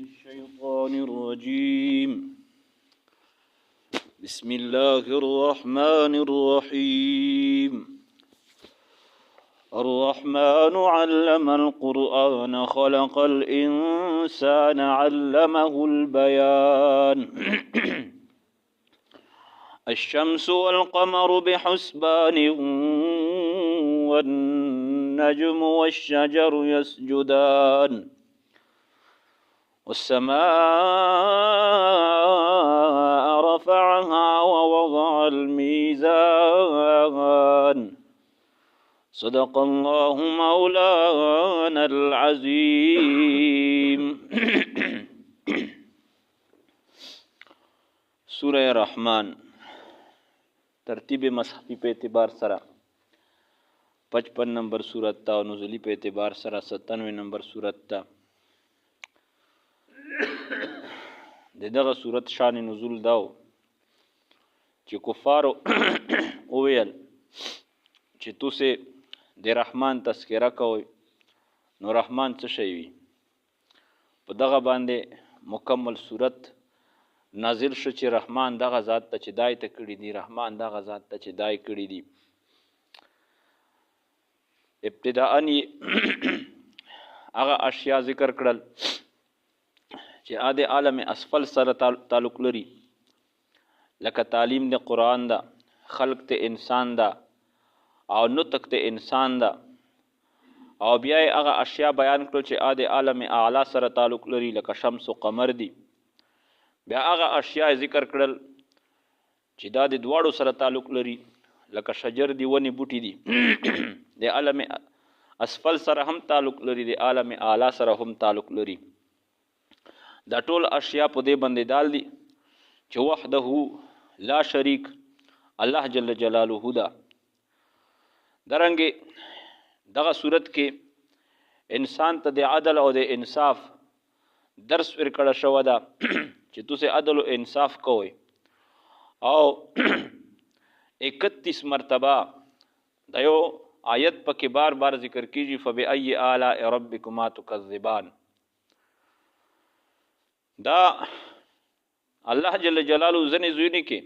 الشيطان الرجيم بسم الله الرحمن الرحيم الرحمن علم القرآن خلق الإنسان علمه البيان الشمس والقمر بحسبان والنجم والشجر يسجدان والسماء رفعها ووضع الميزان صدق الله مولانا العظيم سورہ رحمان ترتیب مصحفی په اعتبار سره 55 نمبر سورت تا او نزولی په اعتبار سره 97 نمبر سورت تا دغه سورت شان نزول داو چې کفارو اویل چې توسه د رحمان تذکرہ کوي نو رحمان څه شي وي په دغه باندې مکمل صورت نازل شو چې رحمان دغه ذات ته چې دای ته کړی دی رحمان دغه ذات ته چې دای کړی دی ابتداءً هغه اشیاء ذکر کړل چې اده عالم اسفل سره تعلق لري لکه تعلیم د قرآن دا خلق ته انسان دا او نطق ته انسان دا او بیا هغه اشیاء بیان کړل چې اده عالم اعلی سره تعلق لري لکه شمس او قمر دی بیا هغه اشیاء ذکر کړل چې دا د دواړو سره تعلق لري لکه شجر دی ونی بوټي دی د عالم اسفل سره هم تعلق لري د عالم اعلی سره هم تعلق لري دا ټول اشیاء په دې باندې دال دي چې وحده لا شریک الله جل جلاله دا درنګ دغه صورت کې انسان ته د عدل او د انصاف درس ورکړه شو دا چې تاسو عدل او انصاف کوئ او 31 مرتبه دا یو آیت پکې بار بار ذکر کیږي فبأي آلاء ربكما تكذبان دا الله جل جلاله زنی زوینی کې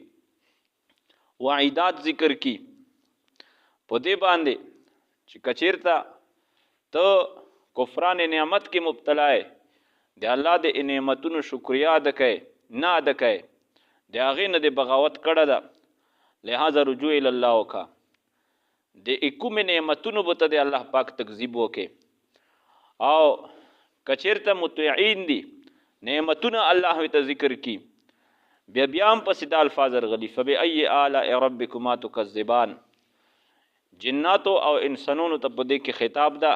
وعیدات ذکر کی په دې باندې چې کچیرتا ته کفران نعمت کې مبتلا ہے د الله د نعمتونو شکریا ادا کړي نه ادا کړي د هغې نه د بغاوت کړه ده لہذا رجوع الی الله وکړه د کوم نعمتونو به ته د الله پاک تکذیب وکړي او کچیرته مطیعین دي نعمتونه الله ته ذکر کی بیا هم پسې دا الفاظ راغلي فبأي آلاء ربكما تكذبان جناتو او انسانونو ته په دې کې خطاب ده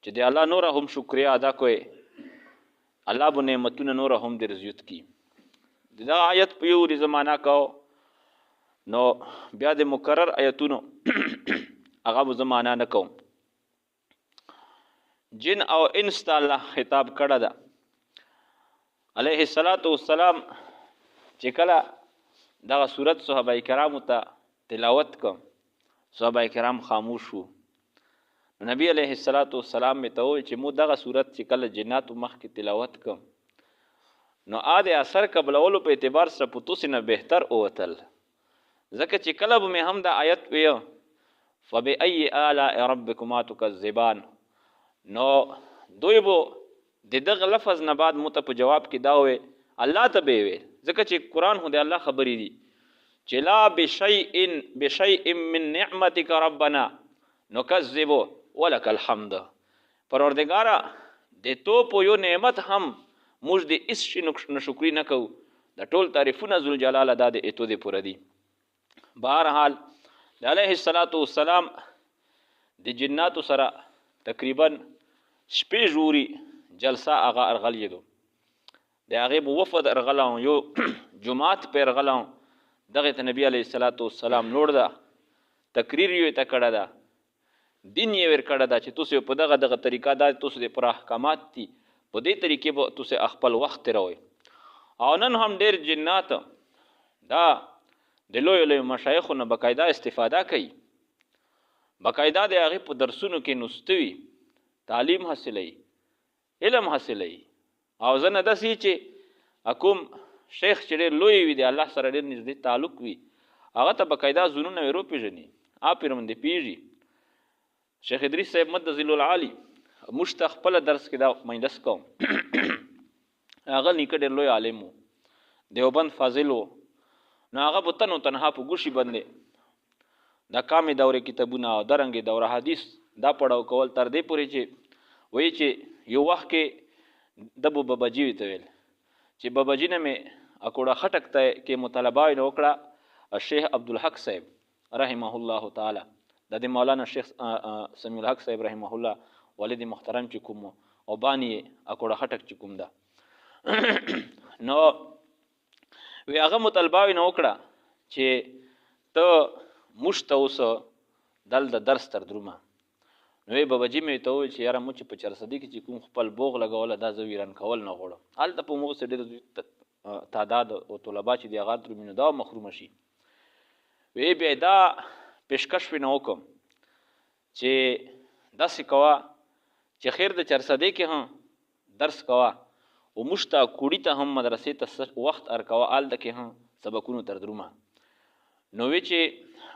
چې د الله نور هم شکریا ادا کوي الله به نعمتونه نور هم در زیات کی دا آیت په یو زمانہ کو نو بیا د مکرر آیتونو هغه زمانہ نه کوم جن او انس ته الله خطاب کړه ده علیه الصلاۃ والسلام چې کله دغه صورت صحابه کرامو ته تلاوت کوم صحابه کرام خاموش وو نبی علیه الصلاۃ والسلام می ته وی چې مو دغه صورت چې کله جناتو مخ کې تلاوت کوم نو اده اثر قبلولو په اعتبار سره پتوس نه بهتر اوتل ځکه چې کله به هم د آیت ویو فبأي آلاء ربكما تكذبان نو دوی بو د دغه لفظ نه بعد مت په جواب کې دا وې الله ته به وي ځکه چې قرآن هو د الله خبرې دي چې لا بشيء من نعمتك ربنا نكذب ولك الحمد پروردگارا د تو په یو نعمت هم موږ د اس شي نشکری نه کوو د ټول تعریفونه ذل جلال ادا د اتو د پوره دي بهرحال د علیه الصلاۃ والسلام د جناتو سره تقریبا شپې جوړي جلسه هغه ارغلیدو د هغه وفد ارغلاو یو جماعت په ارغلاو دغه ته نبی علیه الصلاۃ والسلام لوړ دا تقریر یو ته کړه دا دین یې ور کړه دا چې تاسو په دغه طریقه دا تاسو د پر احکامات دي په دې طریقې به تاسو خپل وخت راوي او نن هم ډیر جنات دا د لوی مشایخو نه باقاعده استفاده کوي باقاعده د هغه په درسونو کې نوستوي تعلیم حاصلوي علم حاصلوي او زه نه داسې چې کوم شیخ چې ډېر لوی وي د الله سره ډېر نږدې تعلق وي هغه ته بقاعده ځونونه ویرو پیژني پرې باندې پیږي. شیخ ادریس صاحب مد ذل العالی موږ ته خپله درس کې دا مجلس کوم هغه نیکه ډېر لوی عالم و دیوبند فاضل و نو هغه به تن و تنها په ګوشي باندې د کامې دورې کتابونه او درنګې دوره حدیث دا پړاو کول تر دې پورې چې وایي چې یو وخت کې د به باباجي ته ویل چې باباجي نه مې اکوړه خټک ته کې مطالبه یې وکړه شیخ عبدالحق صاحب رحمه الله تعالی د دې مولانا شیخ سمیع الحق صاحب رحمه الله والد محترم چې کوم او بانی اکوړه خټک چې کوم ده نو وی هغه مطالبه یې وکړه چې ته موږ ته اوس دل د درس تر درومه. نو وی باباجي مې ته وویل چې یاره موږ چې په چرسدي کې چې کوم خپل بوغ لګوله دا زه ویران کول نه غواړم. هلته په موږ څه ډېر تعداد او طلبا چې دي هغه درومي نو دا محرومه شي. وی بیا دا پیشکش پې نه وکړم چې داسې کوه چې خیر د چرسدې کې هم درس کوه او موږ ته کوړي ته هم مدرسې ته وخت ارکوه هلته کې هم سبقونو تر درومه. نو وی چې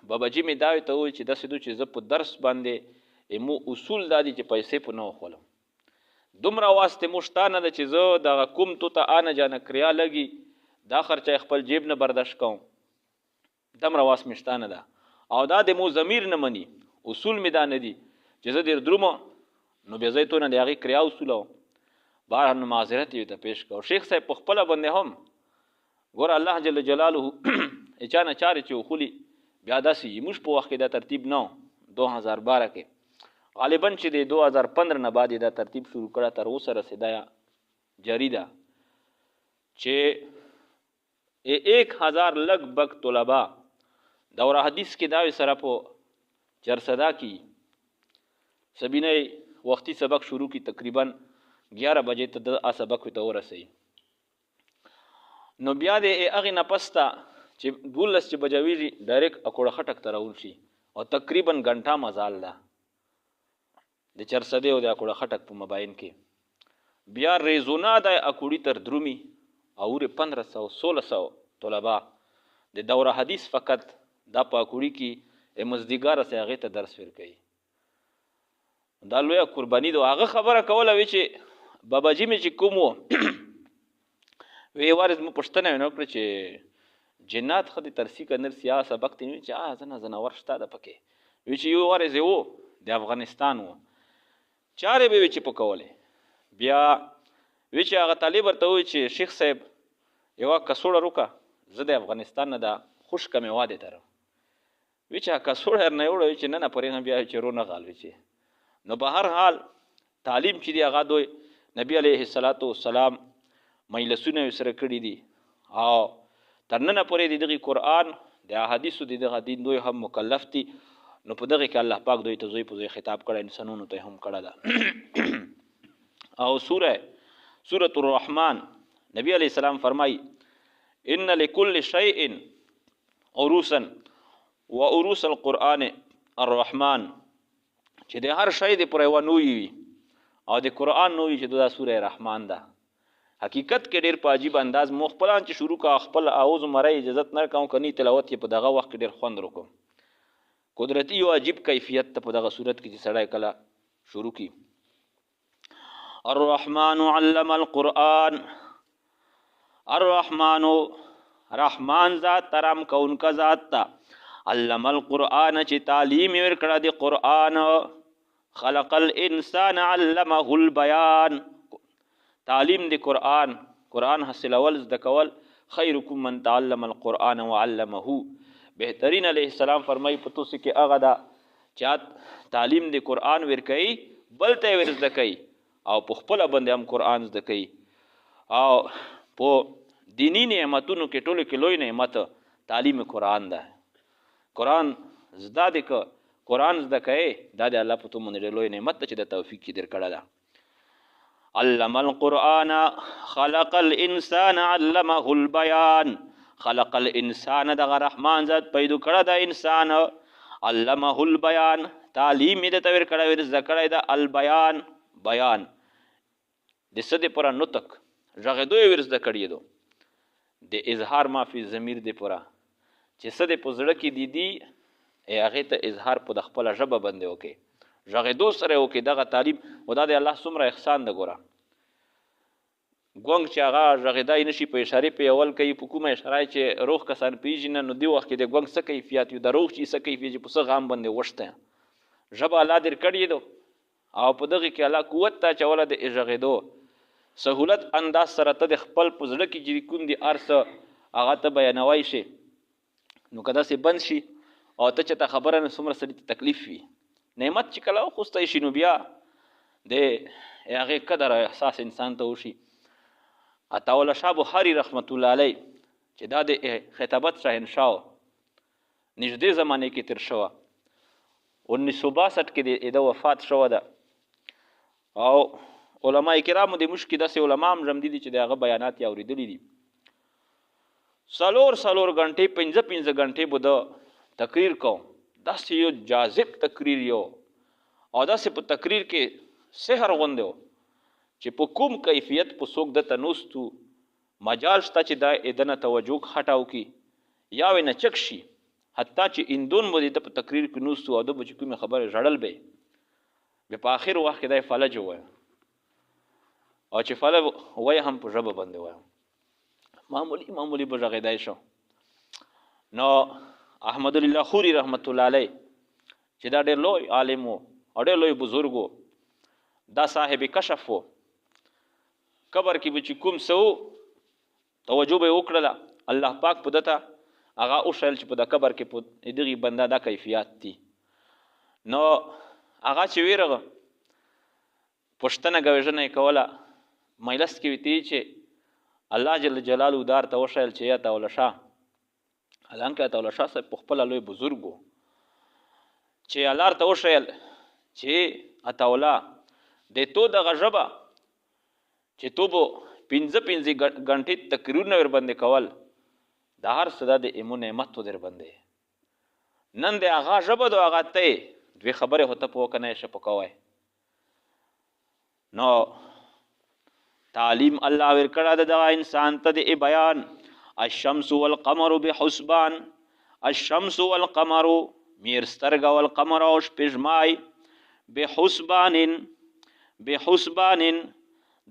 باباجي مې دا ته وویل چې داسې دو چې زه په درس باندې مو اصول دا دي چې پیسې په نه وخولم دومره واسطې مو شته نه ده چې زه دغه کوم تو ته آنه جانه کریا لګي دا خرچه خپل جیب نه برداشت کوم دومره واس مې شته نه ده او دا د مو ضمیر نه مني اصول مې دا نه دي چې زه ډېر درومه نو بیا زه یې تو نه د هغې کریا اصوله بهر نو معذرت یې ته پیش کړه. شیخ صاحب په خپله باندې هم ګوره الله جل جلاله چا نه چارې چې وخولي بیا داسې موږ په وخت کې دا ترتیب نه 2012 کې غالبا چې د 2015 نه بعد دا ترتیب شروع کړه تر اوسه رسېدا جاری ده چې 1000 لګ بګ طلبا دوره حدیث کې دا سره په چرسدا کې سبینه وختي سبق شروع کی تقریبا 11 بجې ته د سبق ته ورسېږي. نو بیا د هغې نه پسته چې 12 چې بجویږي ډایرکټ اکوړه خټک ته راول شي او تقریبا ګنټه مزال ده د چرسدې او د اکوړه خټک په مابین کې. بیا ریزونا د اکوړي تر درومي او 1500 1600 طلبا د دوره حدیث فقط دا په اکوړي کې مزدګار سه هغې ته درس ورکوي. دا لویه قرباني ده. هغه خبره کوله وی چې باباجي مې چې کوم و وی وارد مو پوښتنه ونه کړه چې جنات ښه د ترسي که نرسي هغه سبق ته وي چې زه نه ځناور شته ده پکې وی چې یو وارز یې و د افغانستان و چارې به وی چې په کولې. بیا وی چې هغه طالب ورته ووایي چې شیخ صاحب یوه کڅوړه روکه زه د افغانستان نه دا خوشکه مې وادې ته وی چې کڅوړه نه یې وړه وی چې نه نه پرې هم بیا چې رو نه غال وی چې نو به هر حال تعلیم چې دی هغه دوی نبی علیه السلام مجلسونه یې سره کړي دي او تر ننه پورې د دغې قرآن د احادیثو د دغه دین دوی هم مکلف دي. نو په دغې کې الله پاک دوی ته زوی په زوی خطاب کړی انسانونو ته هم کړی ده. او سورة الرحمن نبی علیه السلام فرمایي ان لكل شیء عروسا وعروس القرآن الرحمن چې د هر شی د پر یوه نوی وي او د قرآن نوی چې دا سوره رحمان ده. حقیقت کې ډېر په عجیب انداز مو خپلان چې شروع کا خپل اعوذ مری اجازت نه کوم کني تلاوت یې په دغه وخت کې ډېر خوند وکړم. قدرتی یو عجیب کیفیت ته په دغه صورت کې چې سړی کله شروع کی. الرحمن علم القرآن الرحمن رحمان ذات ترام کون کا ذات تا علم القرآن چې تعلیم ورکړه د قرآن خلق الانسان علمه البیان تعلیم د قرآن حاصلول زده کول خیرکم من تعلم القرآن وعلمه بهترین علیه السلام فرمایي په تاسو کې هغه ده چې تعلیم د قرآن ورکوي بل ته یې ور زده کوي او په خپله باندې هم قرآن زده کوي. او په دینی نعمتونو کې ټولو کې لوی نعمت تعلیم قرآن ده. قرآن زده دی که قرآن زده کوي دا د الله په تو باندې ډېر لوی نعمت ده چې د توفیق یې درکړی ده. علم القرآن خلق الانسان علمه البیان خلق الانسان دغه رحمان ذات پیدا کړه د انسان علمه البیان تعلیم یې درته ورکړی زده کړی ده البیان بیان د څه دپاره نطق غږېدو یې ور زده کړی دو د اظهار ما فی ضمیر دی پوره چې څه دی په زړه کې دي هغې ته اظهار په د خپله ژبه باندې وکړي غږېدو سره یې وکړي دغه تعلیم و دا د الله څومره احسان ده ګوره ګونګ چې هغه غږېدای نشي په اشارې په اول کوي په کومه اشاره چې روغ کسان پېژني نو دې وخت کې د ګونګ څه کیفیت وي د روغ چې څه کیفیت چې په څه غام باندې وشته ژبه الله در کړې ده او په دغه کې الله قوت ته اچولی د غږېدو سهولت انداز سره ته د خپل په زړه کې چې کوم دي هر څه هغه ته بیانوی شي نو که داسې بند شي او ته چې ته خبره نه څومره سړي ته تکلیف وي نعمت چې کله وخوستی شي نو بیا د هغې قدر او احساس انسان ته وشي عطاالله شاه بخاري رحمت الله علی چې دا د خطابت شهنشاه نږدې زمانې کې تیر شوه 1962 کې د وفات شوه ده او علما کرامو د موږ کې داسې علما هم ژمدي دي چې د هغه بیانات یې اورېدلي دي څلور غنټې 15 غنټې به د تقریر کوم داسې یو جاذب تقریر یو او داسې په تقریر کې سحر غوندې و چې په کوم کیفیت په څوک دته نوستو مجال شته چې دا دنه توجه خټاو کی یا وینه چک شي حتی چې اندون مو د په تقریر کې نوستو او د به چې کومې خبرې ژړل به په آخر وخت کې دا فلج ووایه او چې فلج وایه هم په ژبه باندې وایه معمولی به غږېدای شو نو احمد الله خوري رحمت الله علی چې دا ډېر لوی عالم و او ډېر لوی بزرګ و دا صاحب کشف و قبر کې به چې کوم څه توجه به یې وکړله الله پاک په دته هغه وښیل چې په د قبر کې په دغې بنده دا کیفیات دي نو هغه چې ویرغه پوښتنه ګویژنه یې کوله مجلس کې ویتې چې الله جل جلاله دار ته وښیل چې یا عطاالله شاه حالانکه عطاالله شاه صاحب په خپله لوی بزرګ و چې الله ته وښیل چې عطاالله د تو دغه ژبه چې تو به 15 غنټې تقریرونه ورباندې کول د هر څه دا د ایمو نعمت و در باندې نن د هغه ژبه د هغه ته دوې خبرې خو ته په وکه نه یې شه په کوی نو تعلیم الله ورکړه د دغه انسان ته د بیان الشمس والقمر بحسبان الشمس والقمر میر سترګه والقمر او شپږمای بحسبان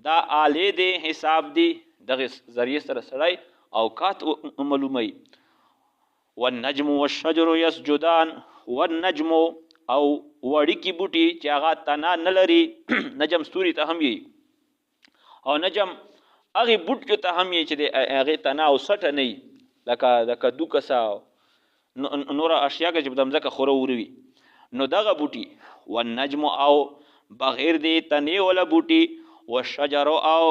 دا آلې دی حساب دی دغه ذریعه سره سړی اوقات معلوموي والنجم والشجر یسجدان والنجم او وړیکي بوټي چې هغه تنا نه لري نجم ستوري ته هم یي او نجم هغې بوټکو ته هم یي چې د هغې تنا او سټه نه یي لکه د کدو کسه نوره اشیا که چې په د مځکه خوره وروي نو دغه بوټي والنجم او بغیر د تنې وله بوټي والشجر او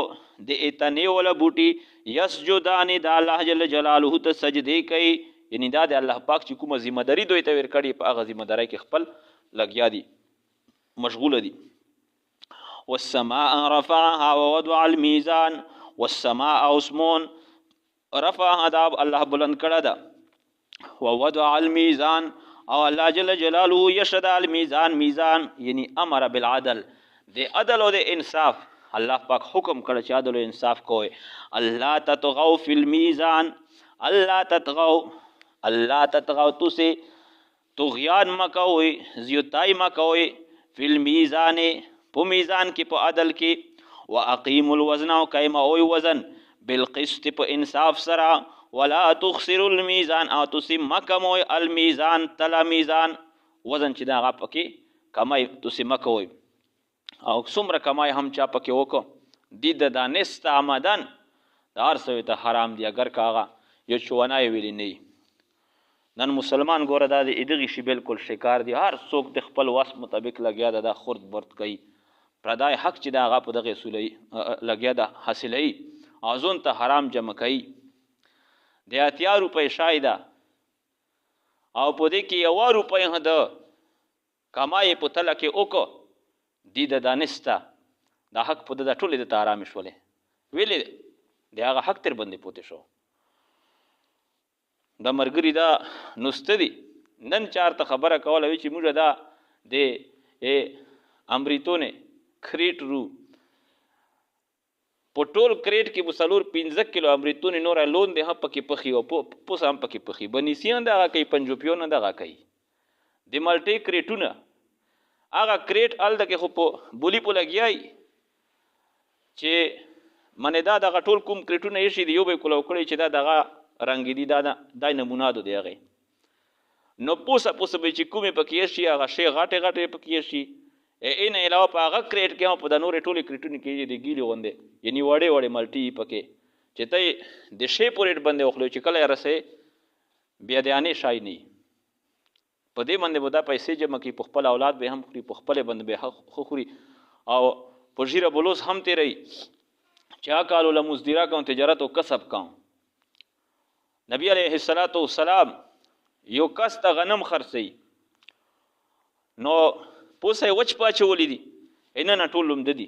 د تنې وله بوټي یسجدان د الله جل جلاله ته سجدې کوي یعنی دا د الله پاک چې کومه ذمه داري دوی ته ورکړي په هغه ذمه دارۍ کې خپل لګیا دي مشغوله دي والسماء رفعها ووضع الميزان والسماء اسمون رفعها دا الله بلند کړه ده ووضع الميزان او الله جل جلاله یشد الميزان میزان یعنی امر بالعدل د عدل او د انصاف الله پاک حکم کړه چې عدل او انصاف کوئ الله تطغوا فی المیزان الله تطغوا تسی طغیان مکوئ زیوتای مکوئ فی المیزان په میزان کې په عدل کې واقیموا الوزن او قیموئ وزن بالقسط په انصاف سره ولا تخسروا الميزان او تسی مکموئ المیزان تلا میزان وزن چې دا هغه پکې کمای تسی مکوئ او څومره کمای هم چا پکې وکړو دي د دانست آمدن د هر څه ته حرام دي اگر که هغه یو چونای ویلی نه نن مسلمان ګوره دا د دغې شي بلکل شکار دي هر څوک د خپل وس مطابق لګیا ده دا خورد برد کوي پردای حق چې د هغه په دغې اصولوي لګیا ده حاصلوي او ځون ته حرام جمع کوي د 80 روپۍ شای ده او په دې کې 1 روپۍ د کمای په تله کې وکړو دی د دانسته دا حق په د ټولې د ته ارامې شولې ویلې د هغه حق تر باندې پوتې شو د ملګري دا نسته دي نن چارته خبره کوله وی چې موږ دا د امریتونه کریټ رو په ټول کریټ کې به 4-5 کیلو امریتونې نوره لون دی هم پکې پخي او پوس هم پکې پخي بنیسیان دغه کوي پنجوپیونه دغه کوي د مالټۍ کریټونه هغه کریټ هلته کې خو په بولی په لګیای چې منې دا دغه ټول کوم کریټونه ایښي دي یو به یې کولو کړی چې دا دغه رنګې دي دا نمونه د هغې نو پوسه به چې کومې پکې ایښي هغه شی غټې غټې پکې ایښي این علاوه په هغه کریټ کې هم په د نورې ټولې کریټونو کې د ګیلې غوندې یعنې وړې وړې مالټې پکې چې ته یې د شی په ریټ باندې وخلو چې کله یې رسې بیا د انې شای نه په دې باندې به دا پیسې جمع کړي په خپل اولاد به هم خوري په خپلې باندې به ښه خوري او په ژیره بلوز هم تېروي چې هغه کال له مزدیره کوم تجارت او کسب کوم نبی علیه الصلاة والسلام یو کس ته غنم خرڅوي نو پوسه یې وچ پاچولی دي نه نه ټول لومده دي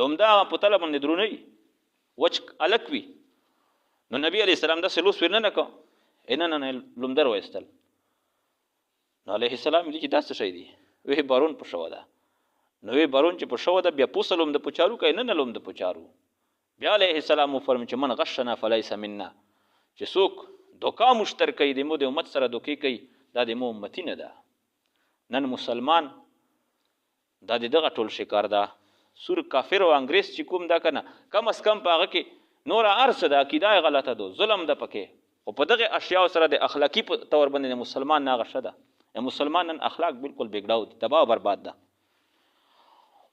لومده هغه په تله باندې درونه وي وچ الک وي نو نبي علیه السلام داسې لوس ور نه کړه نه نه لومده راوایستل نو علیه السلام ویلي چې دا څه شی دی وی بارون په شوه ده نو وی بارون چې په شوه ده بیا پوسه لومده په چارو کوي نه لومده په چارو بیا علیه السلام وفرمایي چې من غشنا فلیس منا چې څوک دوکا مشتر کوي د مو د امت سره دوکې کوي دا د مو امتی نه ده نن مسلمان دا دغه ټول شکار ده سور کافر او انګریز چې کوم دا کنه کم از کم په هغه کې نوره هر څه ده عقیده یې غلطه ده ظلم ده پکې خو په دغه اشیاو سره د اخلاقي په طور باندې د مسلمان نه هغه ښه ده د مسلمان نن اخلاق بالکل بګډاو دي تباه برباد ده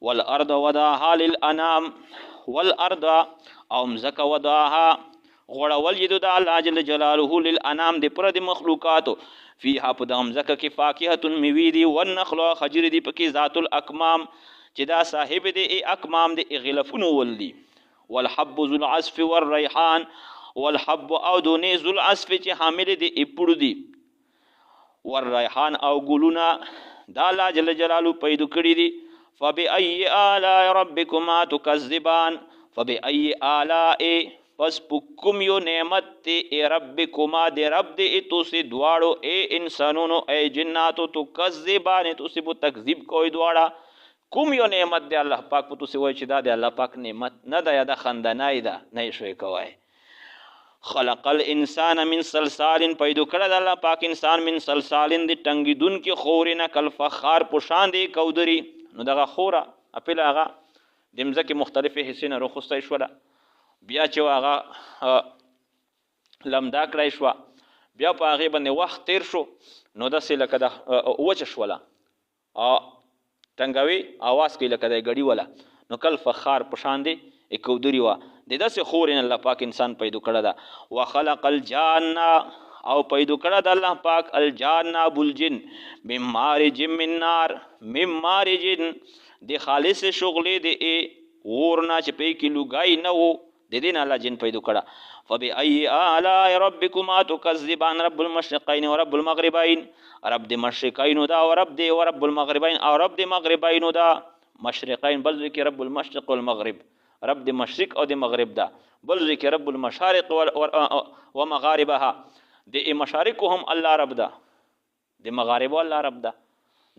والارض وضعها للانام والارض او مځکه وضعها غوړول یې د الله جل جلاله للانام د پوره د مخلوقاتو فیها په دغه مځکه کې فاکهة میوې دي والنخل او خجر دي پکې ذات الاکمام چې دا صاحب دی اکمام د غلفونو ول دي والحب ذو العصف والریحان والحب او دونې ذو العصف چې حامل دي اپړو دي والریحان او ګلونه دا الله جل جلاله پیدا کړي دي فبأي آلاء ربكما تكذبان فبأي آلاء پس پکم یو نعمت تی ای ربکما دی رب دی تو سی دوارو ای انسانونو ای جناتو تو کذبانی تو سی بو تکذیب کوئی دوارا کم یو نعمت دی اللہ پاک پو تو سی وای چی دا دی اللہ پاک نعمت ندا یا دا خندنائی دا نئی شوی کوای خلق الانسان من سلسال پیدو کرد اللہ پاک انسان من سلسال دی ٹنگی دن کی خورنا کل فخار پشان دی کودری نو دغه خوره اپیل آغا دمزه کی مختلف حصین رو خسته شولا بیا چې هغه لمدا کړی شوه بیا په هغې باندې وخت تیر شو نو داسې لکه د وچه شوله ټنګوي اواز کوي لکه د ګړي وله نو کل فخار په شان دی کودري وه د داسې خورې الله پاک انسان پیدا کړی ده وخلق الجان او پیدا کړی د الله پاک الجان ابوالجن من مارج من نار من مارج د خالص شغلې د اور نه چې پې کې لوګای نه و د دین الله جن پیدا کړه فبأي آلاء ربكما تكذبان رب المشرقين ورب المغربين رب د مشرقین دا او رب المغربين او رب د مغربین دا مشرقین بل ذکر رب المشرق والمغرب رب د مشرق او د مغرب دا بل ذکر رب المشارق ومغاربها د مشارقهم الله رب دا د مغارب الله رب دا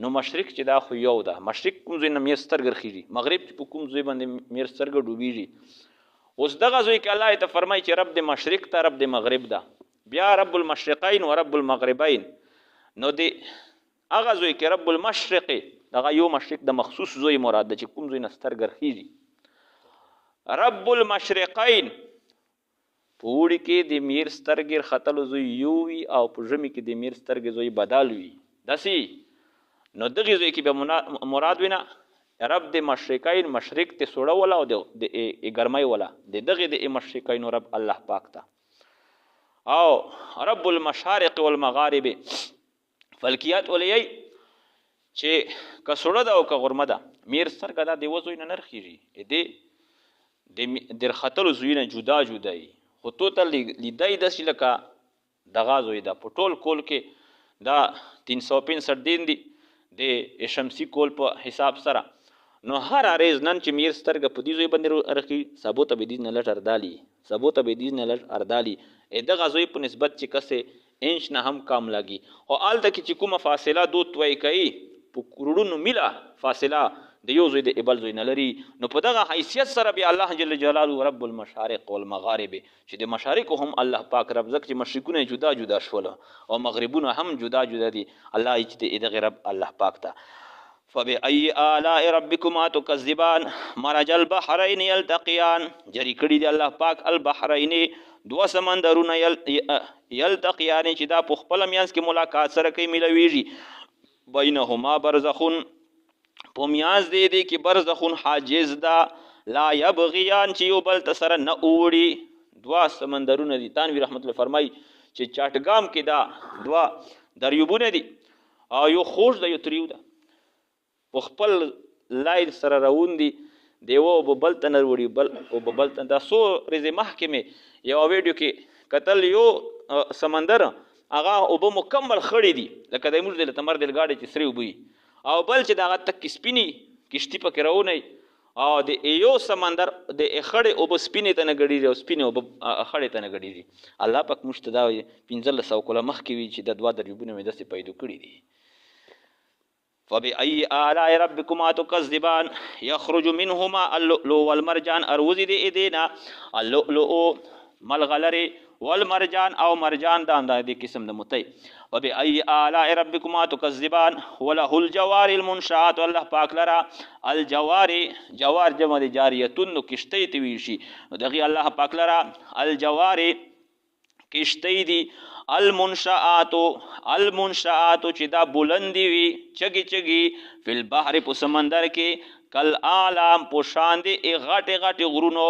نو مشرق چې دا خو یو ده مشرق کوم ځای نه میر سترګې خیږي مغرب په کوم ځای باندې میر سترګې ډوبیږي اوس دغه ځای کې الله ته فرمایي چې رب د مشرق ته رب د مغرب ده بیا رب المشرقین و رب المغربین نو د هغه ځای کې رب المشرق دغه یو مشرق د مخصوص ځای مراد ده چې کوم ځای نه سترګې خیږي رب المشرقین په اوړي کې د میر سترګې ختلو ځای یو وي او په ژمي کې د میر سترګې ځای بدل وي داسې نو دغې ځای کې به مراد وي نه رب د مشرقین مشرق ته سوړه ولا او د ګرمۍ ولا د دغې د مشرقین رب الله پاک ته او رب المشارق والمغارب فلکیات ولیي چې که سوړه ده او که غرمه ده میر سترګه دا د یوه ځای نه نه رخیږي د ختلو ځایونه جدا جدا وي خو توتل لیدای داسې لکه دغه ځای ده په ټول کول کې دا 365 دین دي د شمسي کول په حساب سره نو هر اریز نن چې میر سترګه په دې ځای باندې رخي سبو ته به دې نه لټ اردالي سبو ته به دې نه لټ اردالي دغه ځای په نسبت چې کسې انچ نه هم کم لګي او هلته کې چې کومه فاصله دو توی کوي په کروڑونو میله فاصله د یو زوی د بل زوی نه لري. نو په دغه حیثیت سره بیا الله جل جلاله رب المشارق والمغارب چې د مشارقو هم الله پاک رب ځکه چې مشرقونه جدا جدا شول او مغربونه هم جدا جدا دي، الله چې دغه رب الله پاک ته. فبأي آلاء ربكما تكذبان مرج البحرين يلتقيان جری کړي دی الله پاک البحرین دو سمندرونه یلتقیان چې دا په خپل میانس کې ملاقات سره کوي ملويږي. بینهما برزخون په میانس دی کې برزخون حاجز دا لا یبغیان چې یو بل سره نه اوړي. دوا سمندرونه دي. تانوی رحمت الله فرمای چې چاټګام کې دا دوا دریوبونه دي او یو خوش د یو تریو ده په خپل لای سره روون دي دیو په بل تنر وړي بل او په بل تن دا سو رزه محکمه یو ویډیو کې قتل یو سمندر هغه او به مکمل خړی دي لکه د موږ د تمر د گاډي چې سری وبوي او بل چې دا تک سپینی کشتی پکې راونی او د یو سمندر د خړې او په سپینې ته نه غړي او سپینې او خړې ته نه غړي. الله پاک مشتدا 1500 کله مخ کې وی چې د دوا دریوبونه مې دسه پیدا کړی دي. فبأي آلاء ربكما تكذبان يخرج منهما اللؤلؤ والمرجان اروزي دي ادينا اللؤلؤ ملغلري والمرجان او مرجان دا دي قسم د متي. وبأي آلاء ربكما تكذبان وله الجوار المنشآت والله پاک لرا الجوار جوار جمع دي جاريتن کشتي تويشي دغي الله پاک لرا الجوار کشتي دي المنشآت چې دا بلندی وي چگی چگی فی البحر په سمندر کې کل اعلام په شان دی غټ غټ غرونو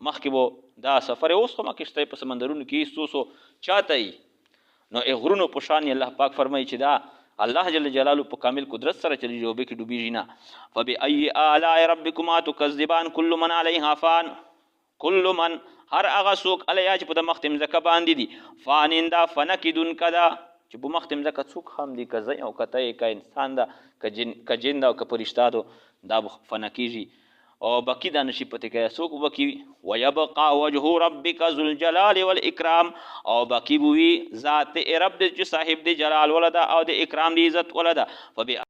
مخکې بو دا سفر اوس خو ما کشته په سمندرونو کې سوسو چاته نو غرونو په شان الله پاک فرمایي چې دا الله جل جلاله په کامل قدرت سره چلی جو به کې ډوبېږي نه. فبأي آلاء ربكما تكذبان كل من عليها فان كل من هر هغه څوک علیا چې په د مختم زکه باندې دي فانیندا فنکدون کدا چې په مختم زکه څوک هم دي کزای او کته کا انسان دا ک جن دا او ک پرشتہ دا فنکیږي او باقی دا نشي پته کې څوک باقی ويبقى وجه ربك ذو الجلال والاكرام او باقی بوي ذات رب دې چې صاحب دې جلال ولدا او دې اکرام دې عزت ولدا. فبأي